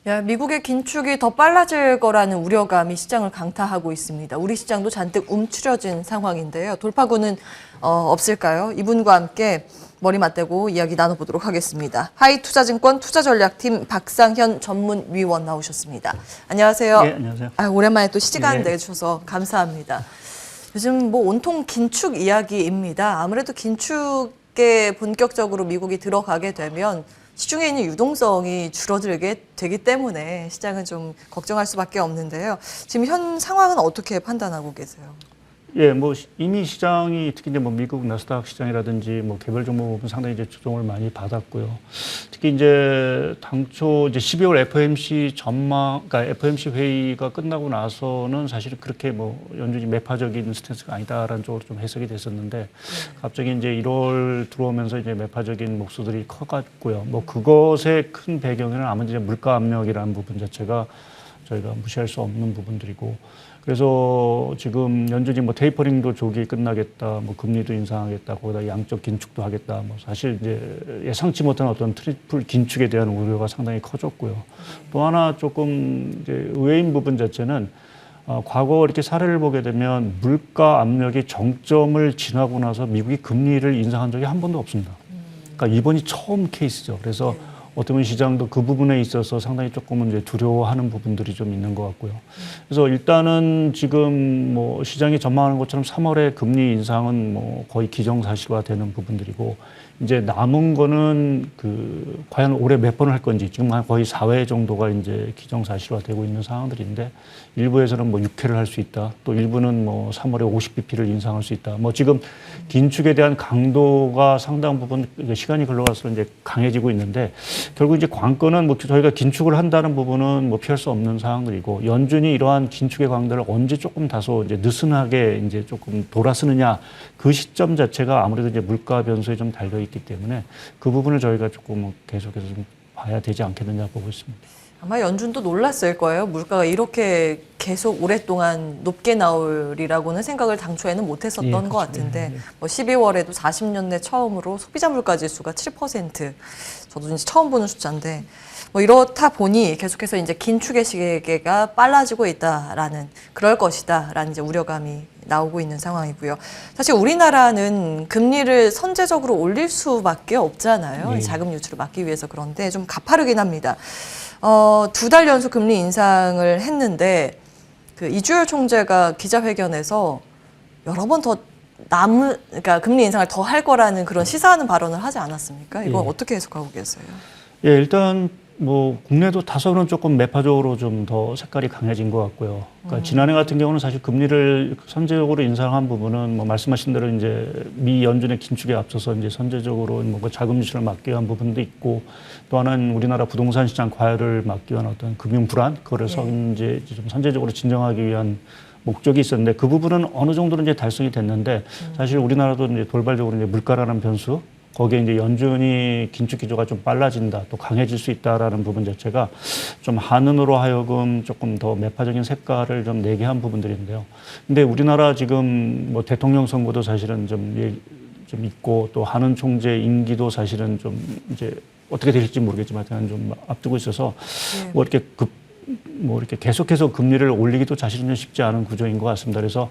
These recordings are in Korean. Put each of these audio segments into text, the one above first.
미국의 긴축이 더 빨라질 거라는 우려감이 시장을 강타하고 있습니다. 우리 시장도 잔뜩 움츠려진 상황인데요. 돌파구는 없을까요? 이분과 함께 머리 맞대고 이야기 나눠보도록 하겠습니다. 하이투자증권 투자전략팀 박상현 전문위원 나오셨습니다. 안녕하세요. 네, 안녕하세요. 오랜만에 또 시간 네. 내주셔서 감사합니다. 요즘 뭐 온통 긴축 이야기입니다. 아무래도 긴축에 본격적으로 미국이 들어가게 되면 시중에 있는 유동성이 줄어들게 되기 때문에 시장은 좀 걱정할 수밖에 없는데요. 지금 현 상황은 어떻게 판단하고 계세요? 예, 뭐 이미 시장이 특히 이제 뭐 미국 나스닥 시장이라든지 뭐 개별 종목은 상당히 이제 조정을 많이 받았고요. 특히 이제 당초 이제 12월 FOMC 전망, 그러니까 FOMC 회의가 끝나고 나서는 사실 그렇게 뭐 연준이 매파적인 스탠스가 아니다라는 쪽으로 좀 해석이 됐었는데 갑자기 이제 1월 들어오면서 이제 매파적인 목소들이 커갔고요. 뭐 그것의 큰 배경에는 아무래도 이제 물가 압력이라는 부분 자체가 저희가 무시할 수 없는 부분들이고. 그래서 지금 연준이 뭐 테이퍼링도 조기 끝나겠다, 뭐 금리도 인상하겠다, 거기다 양적 긴축도 하겠다. 뭐 사실 이제 예상치 못한 어떤 트리플 긴축에 대한 우려가 상당히 커졌고요. 또 하나 조금 이제 의외인 부분 자체는 과거 이렇게 사례를 보게 되면 물가 압력이 정점을 지나고 나서 미국이 금리를 인상한 적이 한 번도 없습니다. 그러니까 이번이 처음 케이스죠. 그래서 어떻게 보면 시장도 그 부분에 있어서 상당히 조금은 이제 두려워하는 부분들이 좀 있는 것 같고요. 그래서 일단은 지금 뭐 시장이 전망하는 것처럼 3월에 금리 인상은 뭐 거의 기정사실화되는 부분들이고 이제 남은 거는 그 과연 올해 몇 번을 할 건지 지금 거의 4회 정도가 이제 기정사실화되고 있는 상황들인데 일부에서는 뭐 6회를 할 수 있다. 또 일부는 뭐 3월에 50bp를 인상할 수 있다. 뭐 지금 긴축에 대한 강도가 상당 부분 시간이 흘러갈수록 이제 강해지고 있는데 결국 이제 관건은 뭐 저희가 긴축을 한다는 부분은 뭐 피할 수 없는 상황들이고 연준이 이러한 긴축의 강도를 언제 조금 다소 이제 느슨하게 이제 조금 돌아서느냐 그 시점 자체가 아무래도 이제 물가 변수에 좀 달려 있기 때문에 그 부분을 저희가 조금 계속해서 좀 봐야 되지 않겠느냐 보고 있습니다. 아마 연준도 놀랐을 거예요. 물가가 이렇게 계속 오랫동안 높게 나올이라고는 생각을 당초에는 못했었던 것 같은데 뭐 12월에도 40년 내 처음으로 소비자 물가 지수가 7%. 저도 이제 처음 보는 숫자인데 뭐 이렇다 보니 계속해서 이제 긴축의 시계가 빨라지고 있다라는 그럴 것이다라는 이제 우려감이 나오고 있는 상황이고요. 사실 우리나라는 금리를 선제적으로 올릴 수밖에 없잖아요. 자금 유출을 막기 위해서. 그런데 좀 가파르긴 합니다. 2달 연속 금리 인상을 했는데 그 이주열 총재가 기자회견에서 여러 번 더 그러니까 금리 인상을 더 할 거라는 그런 시사하는 발언을 하지 않았습니까? 이건 어떻게 해석하고 계세요? 예, 일단 뭐 국내도 다소는 조금 매파적으로 좀 더 색깔이 강해진 것 같고요. 그러니까 지난해 같은 경우는 사실 금리를 선제적으로 인상한 부분은 뭐 말씀하신 대로 이제 미 연준의 긴축에 앞서서 이제 선제적으로 뭔가 자금 유출을 막기 위한 부분도 있고 또 하나는 우리나라 부동산 시장 과열을 막기 위한 어떤 금융 불안 그거를 이제 좀 선제적으로 진정하기 위한 목적이 있었는데 그 부분은 어느 정도는 이제 달성이 됐는데 사실 우리나라도 이제 돌발적으로 이제 물가라는 변수 거기에 이제 연준이 긴축 기조가 좀 빨라진다, 또 강해질 수 있다라는 부분 자체가 좀 한은으로 하여금 조금 더 매파적인 색깔을 좀 내게 한 부분들인데요. 근데 우리나라 지금 뭐 대통령 선거도 사실은 좀 있고 또 한은 총재 임기도 사실은 좀 이제 어떻게 될지 모르겠지만 좀 앞두고 있어서 뭐 이렇게 계속해서 금리를 올리기도 사실은 쉽지 않은 구조인 것 같습니다. 그래서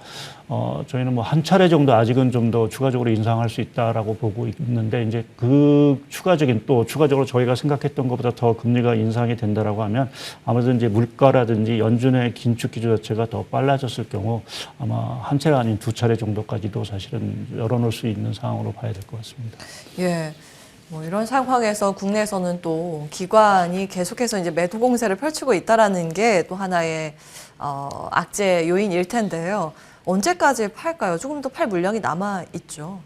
저희는 뭐 한 차례 정도 아직은 좀 더 추가적으로 인상할 수 있다라고 보고 있는데 이제 그 추가적으로 저희가 생각했던 것보다 더 금리가 인상이 된다라고 하면 아무래도 이제 물가라든지 연준의 긴축 기조 자체가 더 빨라졌을 경우 아마 한 차례 아닌 두 차례 정도까지도 사실은 열어놓을 수 있는 상황으로 봐야 될 것 같습니다. 예. 뭐 이런 상황에서 국내에서는 또 기관이 계속해서 이제 매도 공세를 펼치고 있다라는 게 또 하나의 악재 요인일 텐데요. 언제까지 팔까요? 조금 더 팔 물량이 남아 있죠.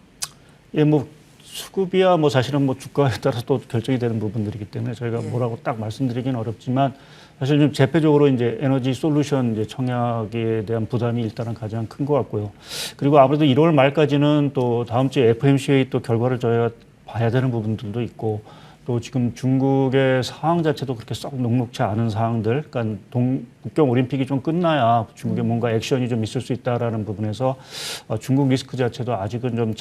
예, 뭐 수급이야 뭐 사실은 뭐 주가에 따라서 또 결정이 되는 부분들이기 때문에 저희가 뭐라고 딱 말씀드리긴 어렵지만 사실 좀 재표적으로 이제 에너지 솔루션 이제 청약에 대한 부담이 일단은 가장 큰 것 같고요. 그리고 아무래도 1월 말까지는 또 다음 주에 FOMC 회의 또 결과를 저희가 봐야 되는 부분들도 있고 또 지금 중국의 상황 자체도 그렇게 썩 녹록치 않은 상황들, 그러니까 북경 올림픽이 좀 끝나야 중국에 뭔가 액션이 좀 있을 수 있다라는 부분에서 중국 리스크 자체도 아직은 좀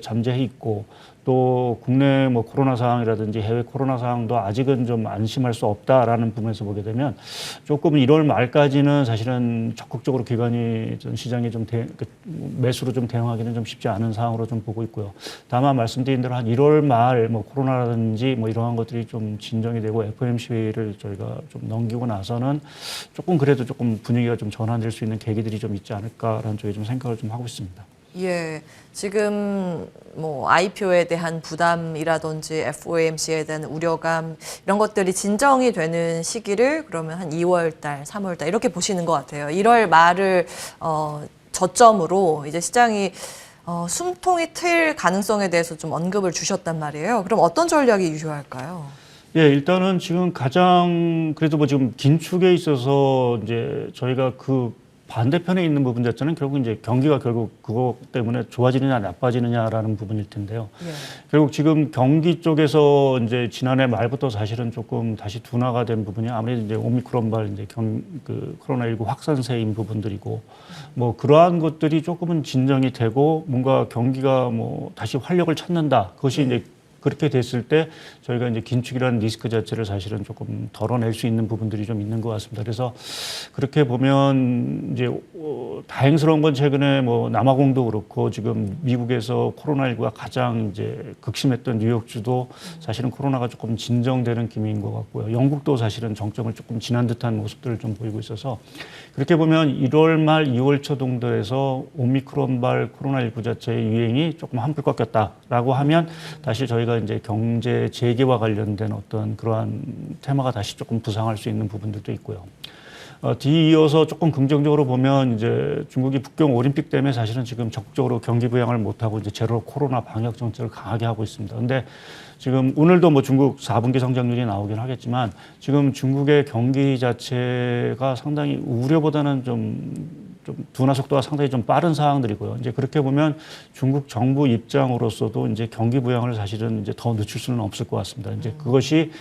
잠재해 있고 또 국내 뭐 코로나 상황이라든지 해외 코로나 상황도 아직은 좀 안심할 수 없다라는 부분에서 보게 되면 조금 1월 말까지는 사실은 적극적으로 기관이 좀 시장에 좀 매수로 좀 대응하기는 좀 쉽지 않은 상황으로 좀 보고 있고요. 다만 말씀드린 대로 한 1월 말 뭐 코로나라든지 뭐 이러한 것들이 좀 진정이 되고 FOMC 회의를 저희가 좀 넘기고 나서는 조금 그래도 조금 분위기가 좀 전환될 수 있는 계기들이 좀 있지 않을까라는 쪽에 좀 생각을 좀 하고 있습니다. 예, 지금 뭐 IPO에 대한 부담이라든지 FOMC에 대한 우려감 이런 것들이 진정이 되는 시기를 그러면 한 2월 달, 3월 달 이렇게 보시는 것 같아요. 1월 말을 저점으로 이제 시장이 숨통이 트일 가능성에 대해서 좀 언급을 주셨단 말이에요. 그럼 어떤 전략이 유효할까요? 예, 일단은 지금 가장 그래도 뭐 지금 긴축에 있어서 이제 저희가 그 반대편에 있는 부분 자체는 결국 이제 경기가 결국 그거 때문에 좋아지느냐 나빠지느냐라는 부분일 텐데요. 예. 결국 지금 경기 쪽에서 이제 지난해 말부터 사실은 조금 다시 둔화가 된 부분이 아무래도 이제 오미크론발 이제 그 코로나19 확산세인 부분들이고 뭐 그러한 것들이 조금은 진정이 되고 뭔가 경기가 뭐 다시 활력을 찾는다. 그것이 이제 그렇게 됐을 때 저희가 이제 긴축이라는 리스크 자체를 사실은 조금 덜어낼 수 있는 부분들이 좀 있는 것 같습니다. 그래서 그렇게 보면 이제 다행스러운 건 최근에 뭐 남아공도 그렇고 지금 미국에서 코로나19가 가장 이제 극심했던 뉴욕주도 사실은 코로나가 조금 진정되는 기미인 것 같고요. 영국도 사실은 정점을 조금 지난 듯한 모습들을 좀 보이고 있어서 그렇게 보면 1월 말 2월 초 정도에서 오미크론발 코로나19 자체의 유행이 조금 한풀 꺾였다라고 하면 다시 저희가 이제 경제 재개와 관련된 어떤 그러한 테마가 다시 조금 부상할 수 있는 부분들도 있고요. 뒤이어서 조금 긍정적으로 보면 이제 중국이 북경 올림픽 때문에 사실은 지금 적극적으로 경기 부양을 못하고 이제 제로 코로나 방역 정책을 강하게 하고 있습니다. 근데 지금 오늘도 뭐 중국 4분기 성장률이 나오긴 하겠지만 지금 중국의 경기 자체가 상당히 우려보다는 좀 둔화 속도가 상당히 좀 빠른 상황들이고요. 이제 그렇게 보면 중국 정부 입장으로서도 이제 경기 부양을 사실은 이제 더 늦출 수는 없을 것 같습니다. 이제 그것이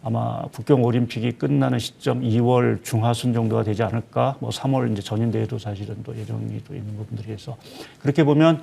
아마 북경 올림픽이 끝나는 시점 2월 중하순 정도가 되지 않을까. 뭐 3월 이제 전인대회도 사실은 또 예정이 또 있는 부분들이 있어 그렇게 보면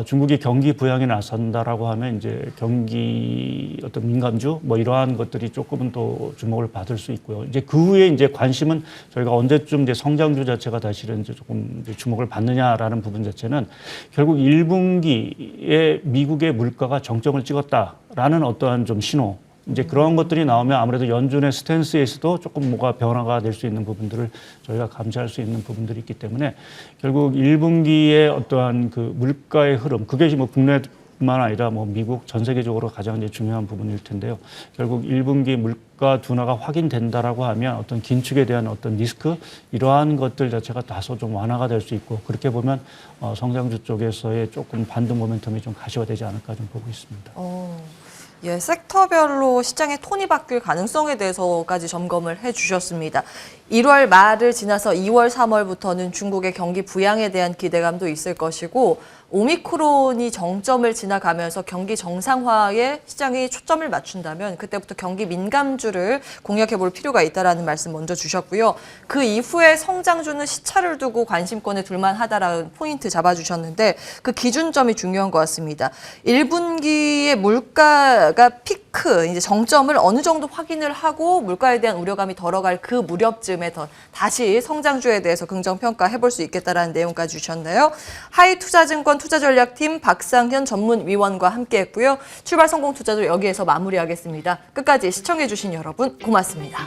중국이 경기 부양에 나선다라고 하면 이제 경기 어떤 민감주 뭐 이러한 것들이 조금은 또 주목을 받을 수 있고요. 이제 그 후에 이제 관심은 저희가 언제쯤 이제 성장주 자체가 사실은 이제 조금 이제 주목을 받느냐라는 부분 자체는 결국 1분기에 미국의 물가가 정점을 찍었다라는 어떠한 좀 신호. 이제 그런 것들이 나오면 아무래도 연준의 스탠스에서도 조금 뭐가 변화가 될 수 있는 부분들을 저희가 감시할 수 있는 부분들이 있기 때문에 결국 1분기의 어떠한 그 물가의 흐름, 그게 뭐 국내뿐만 아니라 뭐 미국 전 세계적으로 가장 이제 중요한 부분일 텐데요. 결국 1분기 물가 둔화가 확인된다라고 하면 어떤 긴축에 대한 어떤 리스크 이러한 것들 자체가 다소 좀 완화가 될 수 있고 그렇게 보면 성장주 쪽에서의 조금 반등 모멘텀이 좀 가시화되지 않을까 좀 보고 있습니다. 예, 섹터별로 시장의 톤이 바뀔 가능성에 대해서까지 점검을 해주셨습니다. 1월 말을 지나서 2월, 3월부터는 중국의 경기 부양에 대한 기대감도 있을 것이고 오미크론이 정점을 지나가면서 경기 정상화에 시장이 초점을 맞춘다면 그때부터 경기 민감주를 공략해 볼 필요가 있다는 말씀 먼저 주셨고요. 그 이후에 성장주는 시차를 두고 관심권에 둘만하다라는 포인트 잡아주셨는데 그 기준점이 중요한 것 같습니다. 1분기의 물가가 피크, 이제 정점을 어느 정도 확인을 하고 물가에 대한 우려감이 덜어갈 그 무렵쯤에 더 다시 성장주에 대해서 긍정평가해 볼 수 있겠다라는 내용까지 주셨나요? 하이투자증권 투자전략팀 박상현 전문위원과 함께했고요. 출발성공 투자도 여기에서 마무리하겠습니다. 끝까지 시청해주신 여러분 고맙습니다.